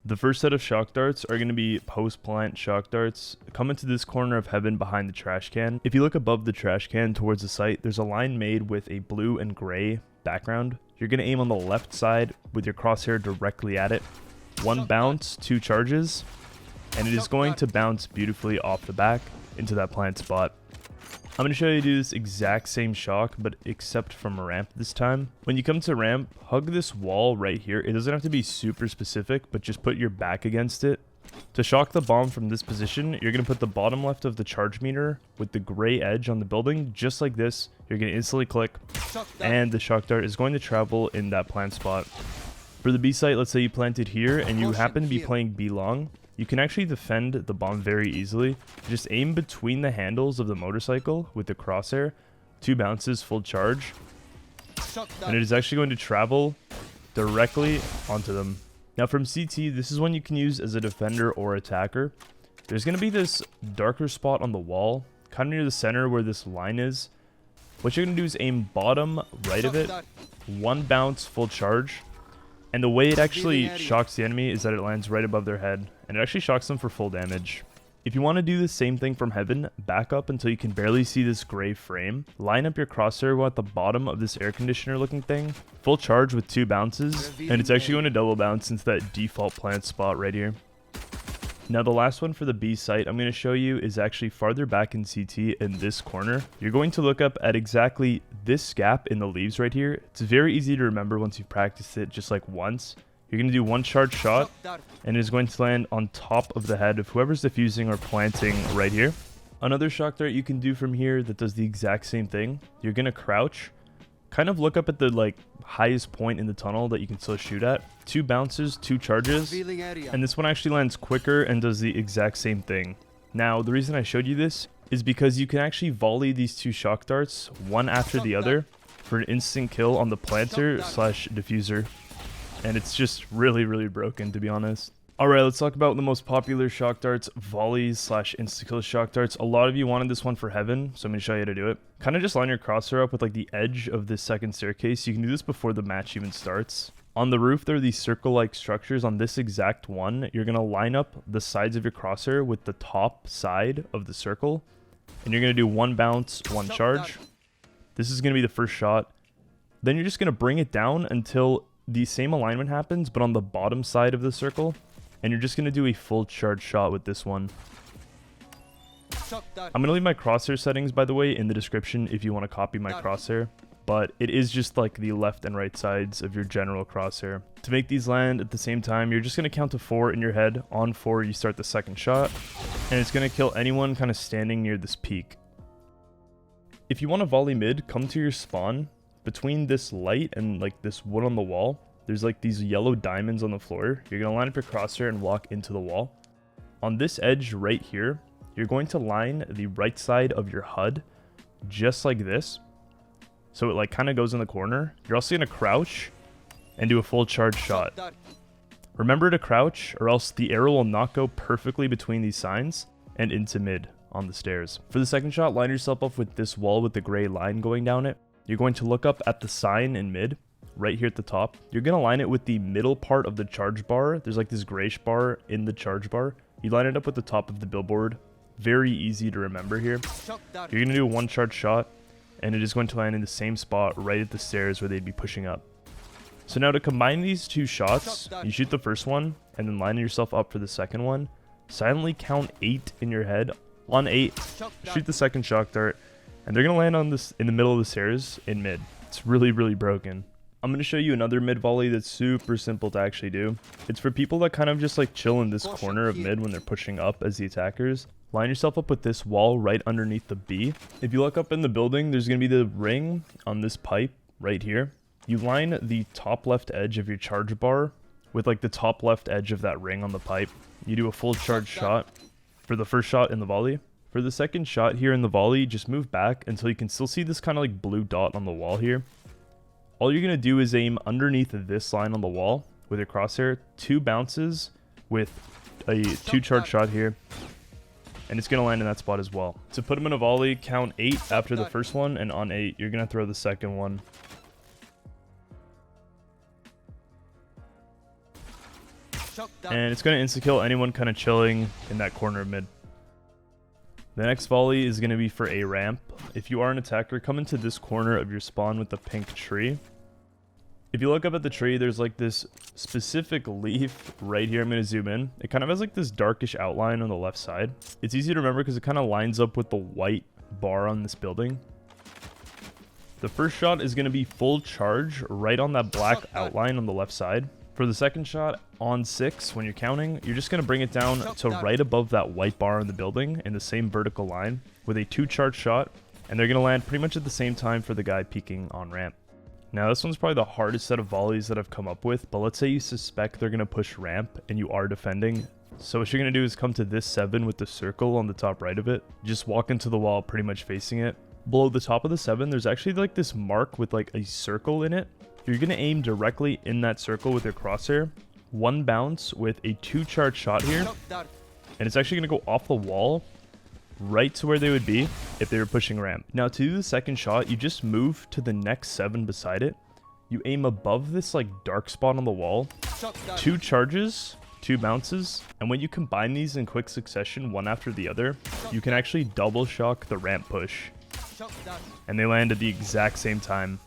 The first set of shock darts are going to be post-plant shock darts. Come into this corner of heaven behind the trash can. If you look above the trash can towards the site, there's a line made with a blue and gray background. You're going to aim on the left side with your crosshair directly at it. One bounce, 2 charges, and it is going to bounce beautifully off the back into that plant spot. I'm going to show you how to do this exact same shock, but except from a ramp this time. When you come to ramp, hug this wall right here. It doesn't have to be super specific, but just put your back against it. To shock the bomb from this position, you're going to put the bottom left of the charge meter with the gray edge on the building, just like this. You're going to instantly click, and the shock dart is going to travel in that plant spot. For the B site, let's say you planted here, and you happen to be playing B long. You can actually defend the bomb very easily. Just aim between the handles of the motorcycle with the crosshair, 2 bounces, full charge, and it is actually going to travel directly onto them. Now from CT, this is one you can use as a defender or attacker. There's going to be this darker spot on the wall, kind of near the center where this line is. What you're going to do is aim bottom right of it, 1 bounce, full charge. And the way it actually shocks the enemy is that it lands right above their head, and it actually shocks them for full damage. If you want to do the same thing from heaven, back up until you can barely see this gray frame. Line up your crosshair at the bottom of this air conditioner looking thing. Full charge with 2 bounces, and it's actually going to double bounce into that default plant spot right here. Now the last one for the B site I'm going to show you is actually farther back in CT in this corner. You're going to look up at exactly this gap in the leaves right here. It's very easy to remember once you've practiced it just like once. You're going to do 1 charge shot, and it is going to land on top of the head of whoever's defusing or planting right here. Another shock dart you can do from here that does the exact same thing. You're going to crouch, kind of look up at the highest point in the tunnel that you can still shoot at. 2 bounces, 2 charges, and this one actually lands quicker and does the exact same thing. Now the reason I showed you this is because you can actually volley these 2 shock darts one after the other for an instant kill on the planter slash diffuser, and it's just really broken, to be honest. Alright, let's talk about the most popular shock darts, volleys slash insta-kill shock darts. A lot of you wanted this one for heaven, so I'm going to show you how to do it. Kind of just line your crosshair up with the edge of this second staircase. You can do this before the match even starts. On the roof, there are these circle-like structures. On this exact one, you're going to line up the sides of your crosshair with the top side of the circle. And you're going to do 1 bounce, 1 charge. This is going to be the first shot. Then you're just going to bring it down until the same alignment happens, but on the bottom side of the circle. And you're just going to do a full charge shot with this one. I'm going to leave my crosshair settings, by the way, in the description if you want to copy my crosshair. But it is just the left and right sides of your general crosshair. To make these land at the same time, you're just going to count to 4 in your head. On 4, you start the second shot. And it's going to kill anyone kind of standing near this peak. If you want to volley mid, come to your spawn. Between this light and this wood on the wall, there's these yellow diamonds on the floor. You're going to line up your crosshair and walk into the wall. On this edge right here, you're going to line the right side of your HUD just like this. So it kind of goes in the corner. You're also going to crouch and do a full charge shot. Remember to crouch or else the arrow will not go perfectly between these signs and into mid on the stairs. For the second shot, line yourself up with this wall with the gray line going down it. You're going to look up at the sign in mid. Right here at the top, you're going to line it with the middle part of the charge bar. There's this grayish bar in the charge bar. You line it up with the top of the billboard. Very easy to remember here. You're going to do a 1 charge shot, and it is going to land in the same spot right at the stairs where they'd be pushing up. So now to combine these 2 shots, you shoot the first one and then line yourself up for the second one. Silently count 8 in your head. On 8, shoot the second shock dart, and they're going to land on this in the middle of the stairs in mid. It's really broken. I'm going to show you another mid volley that's super simple to actually do. It's for people that kind of just chill in this corner of mid when they're pushing up as the attackers. Line yourself up with this wall right underneath the B. If you look up in the building, there's going to be the ring on this pipe right here. You line the top left edge of your charge bar with the top left edge of that ring on the pipe. You do a full charge shot for the first shot in the volley. For the second shot here in the volley, just move back until you can still see this kind of blue dot on the wall here. All you're going to do is aim underneath this line on the wall with your crosshair, 2 bounces with a 2 charge shot here, and it's going to land in that spot as well. To put them in a volley, count 8 after the first one, and on 8, you're going to throw the second one. and it's going to insta-kill anyone kind of chilling in that corner of mid. The next volley is going to be for a ramp. If you are an attacker, come into this corner of your spawn with the pink tree. If you look up at the tree, there's like this specific leaf right here. I'm going to zoom in. It kind of has like this darkish outline on the left side. It's easy to remember because it kind of lines up with the white bar on this building. The first shot is going to be full charge right on that black outline on the left side. For the second shot, on 6, when you're counting, you're just going to bring it down to right above that white bar in the building in the same vertical line with a 2-charge shot, and they're going to land pretty much at the same time for the guy peeking on ramp. Now, this one's probably the hardest set of volleys that I've come up with, but let's say you suspect they're going to push ramp and you are defending. So what you're going to do is come to this 7 with the circle on the top right of it. Just walk into the wall pretty much facing it. Below the top of the 7, there's actually like this mark with like a circle in it. You're going to aim directly in that circle with your crosshair. 1 bounce with a 2-charge shot here. And it's actually going to go off the wall right to where they would be if they were pushing ramp. Now to do the second shot, you just move to the next 7 beside it. You aim above this like dark spot on the wall. 2 charges, 2 bounces. And when you combine these in quick succession, one after the other, you can actually double shock the ramp push. And they land at the exact same time.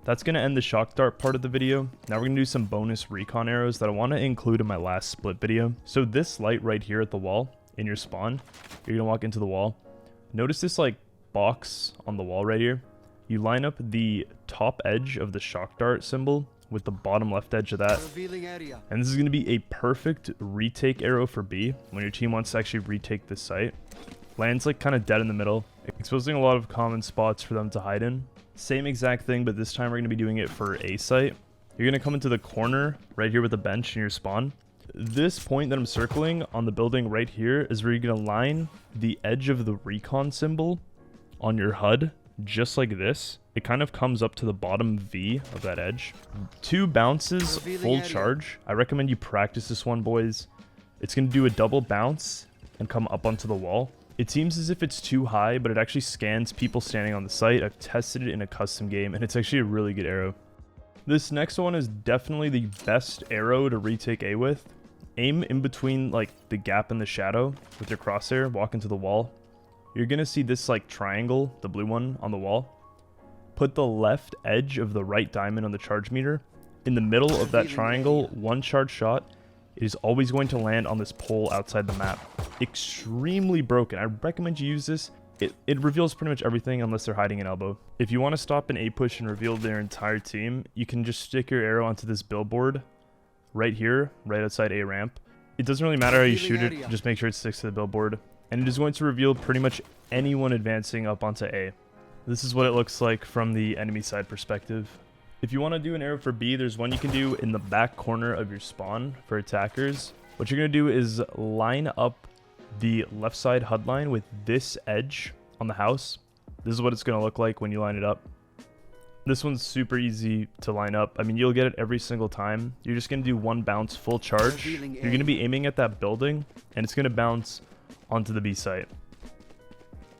That's going to end the shock dart part of the video. Now we're going to do some bonus recon arrows that I want to include in my last split video. So this light right here at the wall in your spawn, you're going to walk into the wall. Notice this like box on the wall right here. You line up the top edge of the shock dart symbol with the bottom left edge of that. And this is going to be a perfect retake arrow for B when your team wants to actually retake this site. Lands like kind of dead in the middle, exposing a lot of common spots for them to hide in. Same exact thing, but this time we're going to be doing it for A site. You're going to come into the corner right here with a bench in your spawn. This point that I'm circling on the building right here is where you're going to line the edge of the recon symbol on your HUD, just like this. It kind of comes up to the bottom V of that edge. 2 bounces, full charge. I recommend you practice this one, boys. It's going to do a double bounce and come up onto the wall. It seems as if it's too high, but it actually scans people standing on the site. I've tested it in a custom game, and it's actually a really good arrow. This next one is definitely the best arrow to retake A with. Aim in between like the gap and the shadow with your crosshair, walk into the wall. You're going to see this like triangle, the blue one on the wall. Put the left edge of the right diamond on the charge meter. In the middle of that triangle, 1 charge shot. It is always going to land on this pole outside the map. Extremely broken. I recommend you use this. It reveals pretty much everything unless they're hiding an elbow. If you want to stop an A push and reveal their entire team, you can just stick your arrow onto this billboard right here, right outside A ramp. It doesn't really matter how you shoot it, just make sure it sticks to the billboard. And it is going to reveal pretty much anyone advancing up onto A. This is what it looks like from the enemy side perspective. If you want to do an arrow for B, there's one you can do in the back corner of your spawn for attackers. What you're going to do is line up the left side HUD line with this edge on the house. This is what it's going to look like when you line it up. This one's super easy to line up. I mean, you'll get it every single time. You're just going to do 1 bounce full charge. You're going to be aiming at that building, and it's going to bounce onto the B site.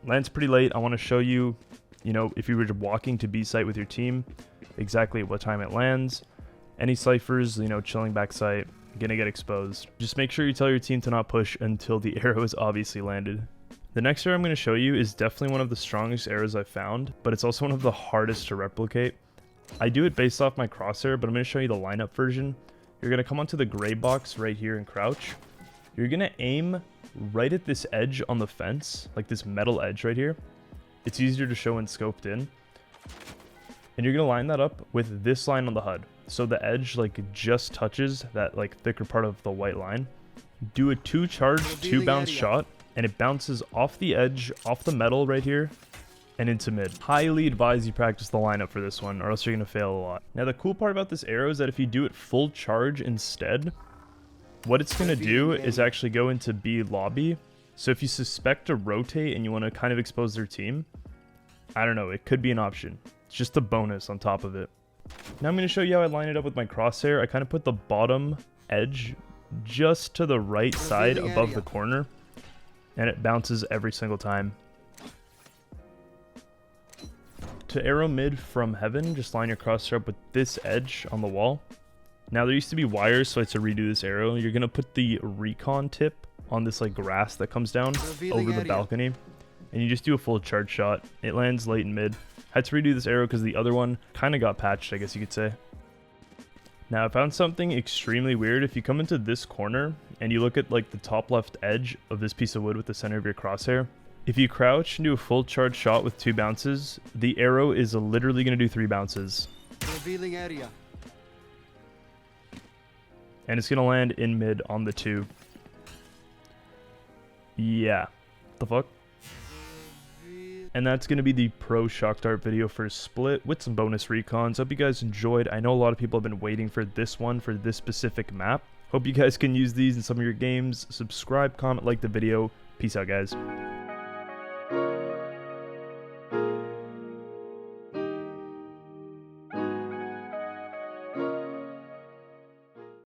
Lands pretty late. I want to show you, if you were walking to B site with your team, exactly at what time it lands. Any ciphers, chilling back site, gonna get exposed. Just make sure you tell your team to not push until the arrow is obviously landed. The next arrow I'm going to show you is definitely one of the strongest arrows I've found, but it's also one of the hardest to replicate. I do it based off my crosshair, but I'm going to show you the lineup version. You're going to come onto the gray box right here and crouch. You're going to aim right at this edge on the fence, like this metal edge right here. It's easier to show when scoped in. And you're going to line that up with this line on the HUD. So the edge just touches that thicker part of the white line. Do a 2 charge, 2 bounce shot, and it bounces off the edge, off the metal right here, and into mid. Highly advise you practice the lineup for this one, or else you're going to fail a lot. Now the cool part about this arrow is that if you do it full charge instead, what it's going to do is actually go into B lobby. So if you suspect a rotate and you want to kind of expose their team, I don't know, it could be an option. It's just a bonus on top of it. Now I'm going to show you how I line it up with my crosshair. I kind of put the bottom edge just to the right side above the corner, and it bounces every single time. To arrow mid from heaven, just line your crosshair up with this edge on the wall. Now there used to be wires, so I had to redo this arrow. You're gonna put the recon tip on this like grass that comes down over the balcony, and you just do a full charge shot. It lands late and mid. Had to redo this arrow because the other one kind of got patched, I guess you could say. Now I found something extremely weird. If you come into this corner and you look at like the top left edge of this piece of wood with the center of your crosshair, if you crouch and do a full charge shot with 2 bounces, the arrow is literally going to do 3 bounces. Revealing area. And it's going to land in mid on the 2. Yeah. The fuck? And that's going to be the Pro Shock Dart video for Split with some bonus recons. Hope you guys enjoyed. I know a lot of people have been waiting for this one for this specific map. Hope you guys can use these in some of your games. Subscribe, comment, like the video. Peace out, guys.